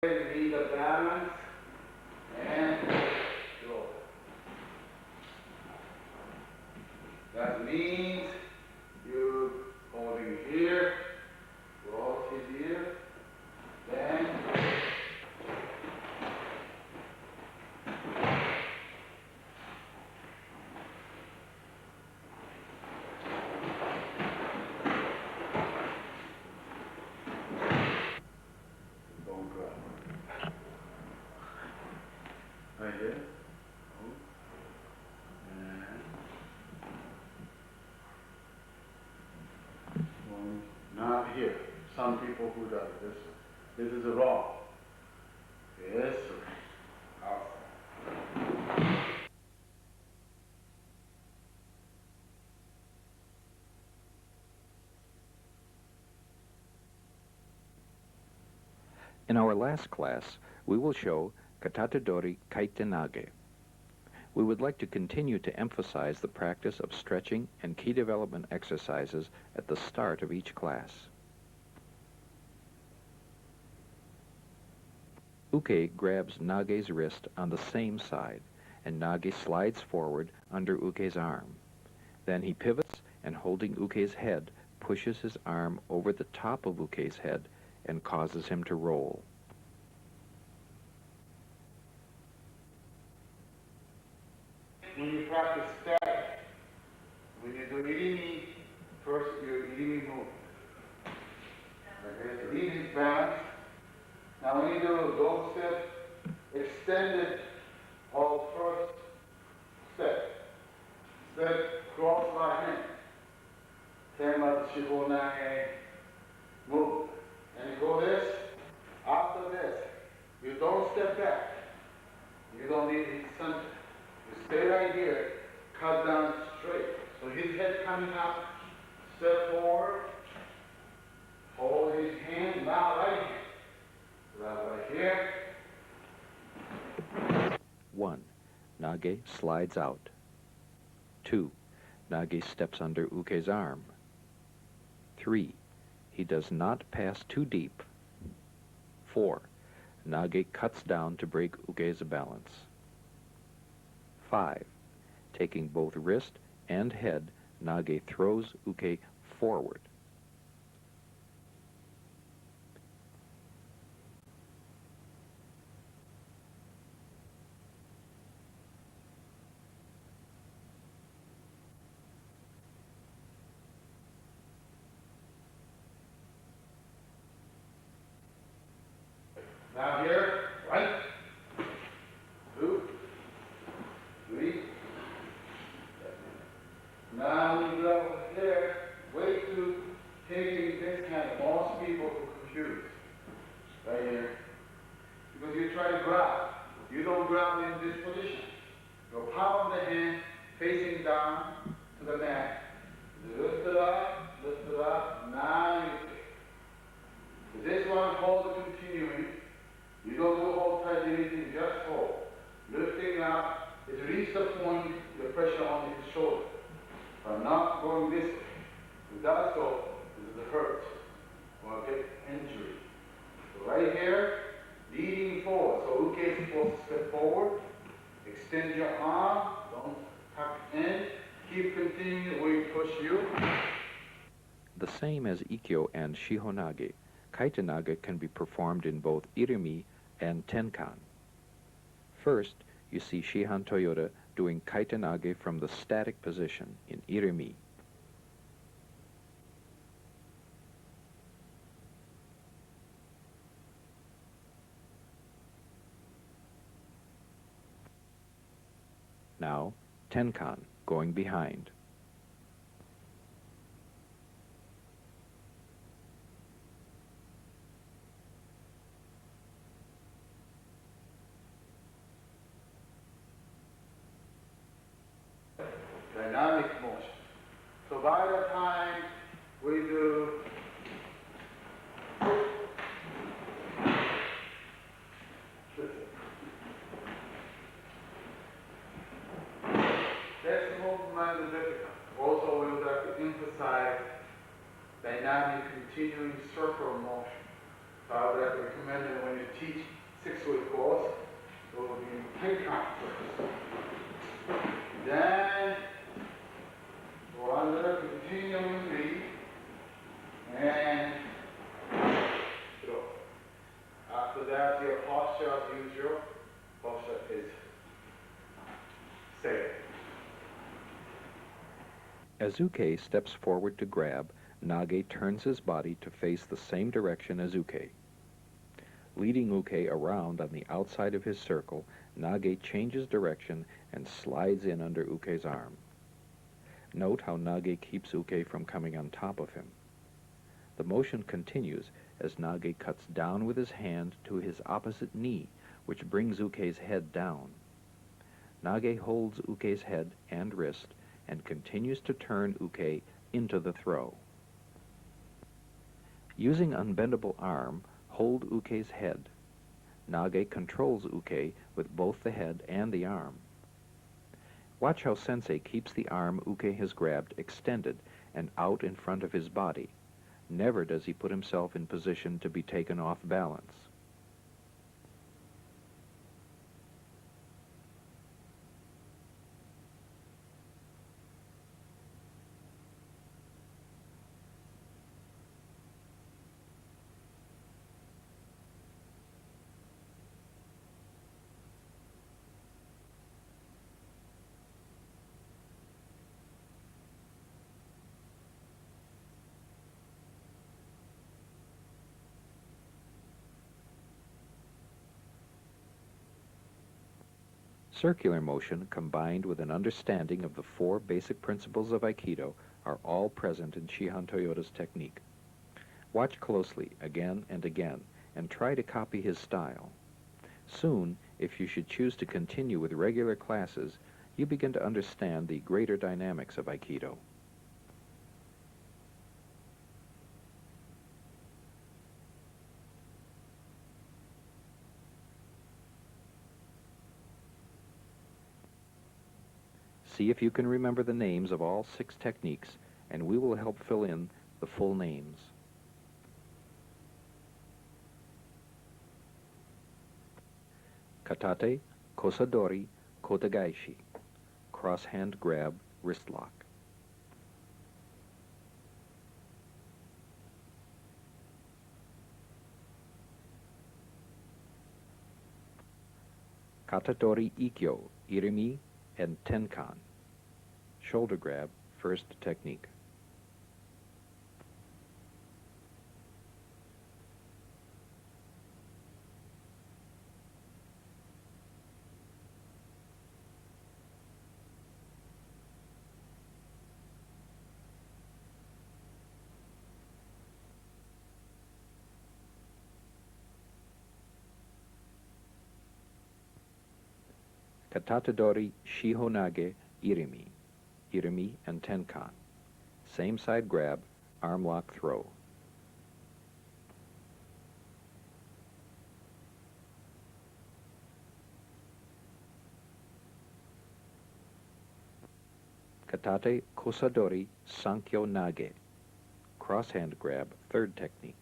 Need a balance and go. That means you holding here, rotate here, then don't grab. Right here. And not here. Some people who does this one. This is wrong. This way. Outside. In our last class, we will show Katatedori KAITENAGE. We would like to continue to emphasize the practice of stretching and key development exercises at the start of each class. Uke grabs Nage's wrist on the same side, and Nage slides forward under Uke's arm. Then he pivots and, holding Uke's head, pushes his arm over the top of Uke's head and causes him to roll. When you practice static, when you do irimi, first your irimi move. Okay, so lead is balance. Now when you do a goal step, extend it all first step. Step, cross my hand. Tema Shibonage, move. And you go this, after this, you don't step back. You don't need his center. You stay right here, cut down straight. So his head coming up, step forward, hold his hand, now right hand. Right here. 1. Nage slides out. 2. Nage steps under Uke's arm. 3. He does not pass too deep. 4. Nage cuts down to break Uke's balance. 5. Taking both wrist and head, Nage throws Uke forward. Now here, right, 2, 3. Now when you go over there, way to taking this kind of most people who confused. Right here. Because you try to grab. You don't grab in this position. Your palm of the hand facing down to the mat. Lift it up, now you take. This one hold continuing. You don't do hold tight anything, just hold. Lifting up, it reaches the point, the pressure on his shoulder. But not going this way. If that's so, this is the hurt. Or get injury. So right here, leading forward. So Uke is supposed to step forward. Extend your arm, don't tuck in. Keep continuing where you push you. The same as Ikkyo and Shihonage, KAITENAGE can be performed in both irimi and tenkan. First, you see Shihan Toyoda doing KAITENAGE from the static position in irimi. Now, tenkan, going behind. Dynamic motion. So by the time we do that's the movement is difficult. Also, we would like to emphasize dynamic continuing circular motion. So I would recommend that when you teach 6-week course, it will be TENKAN first. Then go under continuously and throw. After that, your posture as usual. Posture is safe. As Uke steps forward to grab, Nage turns his body to face the same direction as Uke. Leading Uke around on the outside of his circle, Nage changes direction and slides in under Uke's arm. Note how Nage keeps Uke from coming on top of him. The motion continues as Nage cuts down with his hand to his opposite knee, which brings Uke's head down. Nage holds Uke's head and wrist and continues to turn Uke into the throw. Using unbendable arm, hold Uke's head. Nage controls Uke with both the head and the arm. Watch how Sensei keeps the arm Uke has grabbed extended and out in front of his body. Never does he put himself in position to be taken off balance. Circular motion combined with an understanding of the 4 basic principles of Aikido are all present in Shihan Toyoda's technique. Watch closely again and again and try to copy his style. Soon, if you should choose to continue with regular classes, you begin to understand the greater dynamics of Aikido. See if you can remember the names of all 6 techniques, and we will help fill in the full names. Katate, Kosadori, Kotagaishi. Cross hand grab, wrist lock. Katatori Ikkyo, Irimi, and Tenkan. Shoulder grab, first technique. Katatadori Shihonage Irimi. Irimi and Tenkan. Same side grab, arm lock throw. Katate Kosadori Sankyo Nage. Cross hand grab, third technique.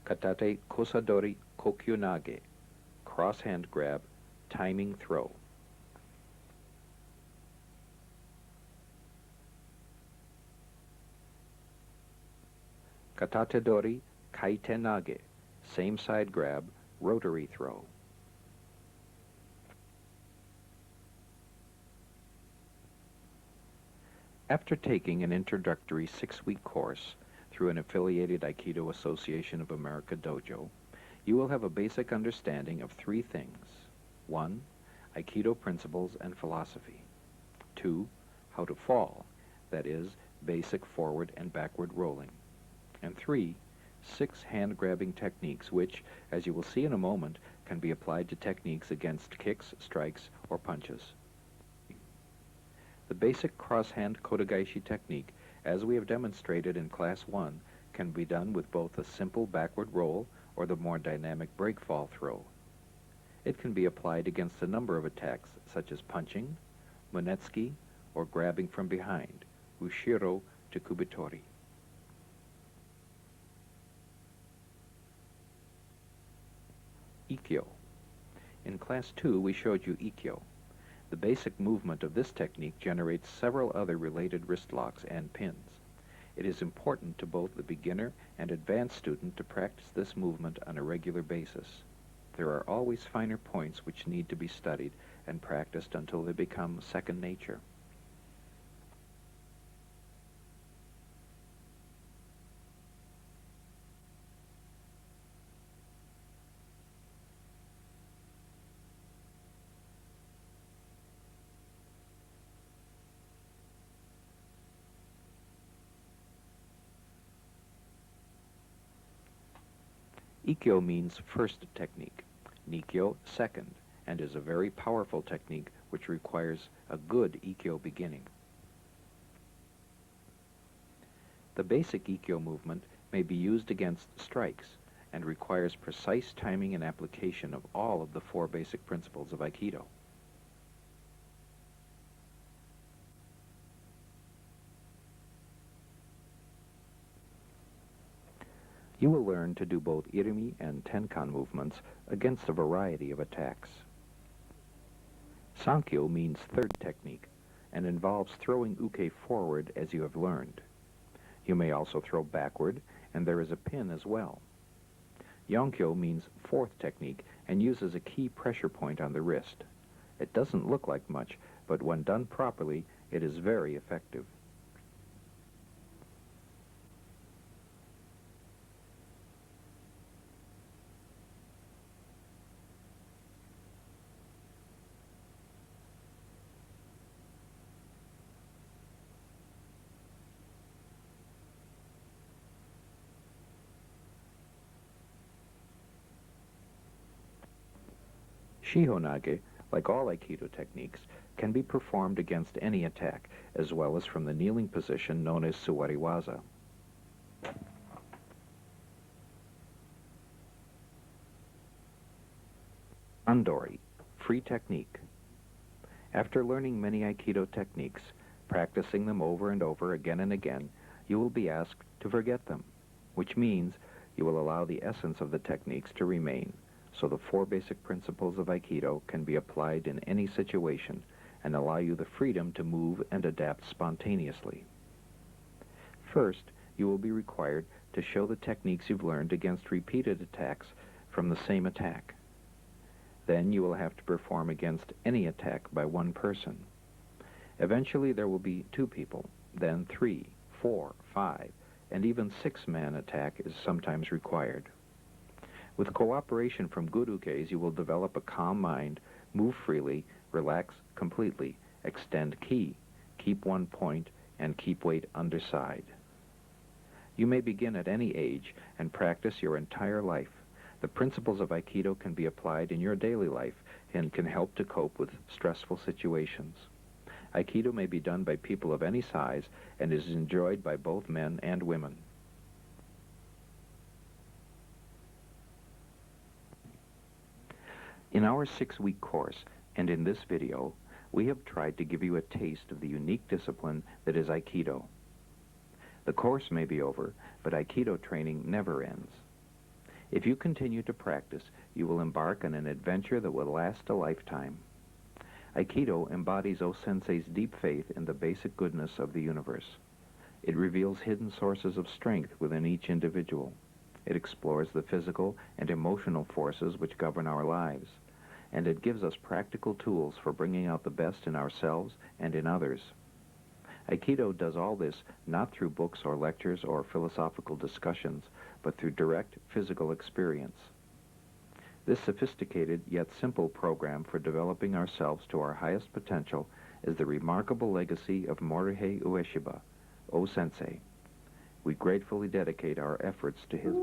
Katate Kosadori Kokyunage. Cross hand grab, timing throw. Katatedori KAITENAGE. Same side grab, rotary throw. After taking an introductory 6-week course through an affiliated Aikido Association of America dojo, you will have a basic understanding of 3 things. 1. Aikido principles and philosophy. 2. How to fall, that is, basic forward and backward rolling. And 3. 6 hand-grabbing techniques which, as you will see in a moment, can be applied to techniques against kicks, strikes, or punches. The basic cross-hand Kotegaeshi technique, as we have demonstrated in Class 1, can be done with both a simple backward roll or the more dynamic break fall throw. It can be applied against a number of attacks, such as punching, munetsuki, or grabbing from behind, ushiro to kubitori. Ikkyo. In Class 2, we showed you Ikkyo. The basic movement of this technique generates several other related wrist locks and pins. It is important to both the beginner and advanced student to practice this movement on a regular basis. There are always finer points which need to be studied and practiced until they become second nature. Ikkyo means first technique, Nikkyo second, and is a very powerful technique which requires a good Ikkyo beginning. The basic Ikkyo movement may be used against strikes and requires precise timing and application of all of the 4 basic principles of Aikido. You will learn to do both irimi and tenkan movements against a variety of attacks. Sankyo means third technique and involves throwing uke forward as you have learned. You may also throw backward, and there is a pin as well. Yonkyo means fourth technique and uses a key pressure point on the wrist. It doesn't look like much, but when done properly, it is very effective. Shihonage, like all Aikido techniques, can be performed against any attack, as well as from the kneeling position known as suwariwaza. Andori, free technique. After learning many Aikido techniques, practicing them over and over again and again, you will be asked to forget them, which means you will allow the essence of the techniques to remain, so the 4 basic principles of Aikido can be applied in any situation and allow you the freedom to move and adapt spontaneously. First, you will be required to show the techniques you've learned against repeated attacks from the same attack. Then you will have to perform against any attack by one person. Eventually there will be 2 people, then 3, 4, 5, and even 6-man attack is sometimes required. With cooperation from good ukes, you will develop a calm mind, move freely, relax completely, extend ki, keep one point, and keep weight underside. You may begin at any age and practice your entire life. The principles of Aikido can be applied in your daily life and can help to cope with stressful situations. Aikido may be done by people of any size and is enjoyed by both men and women. In our 6-week course, and in this video, we have tried to give you a taste of the unique discipline that is Aikido. The course may be over, but Aikido training never ends. If you continue to practice, you will embark on an adventure that will last a lifetime. Aikido embodies O-sensei's deep faith in the basic goodness of the universe. It reveals hidden sources of strength within each individual. It explores the physical and emotional forces which govern our lives, and it gives us practical tools for bringing out the best in ourselves and in others. Aikido does all this not through books or lectures or philosophical discussions, but through direct physical experience. This sophisticated yet simple program for developing ourselves to our highest potential is the remarkable legacy of Morihei Ueshiba, O-sensei. We gratefully dedicate our efforts to his...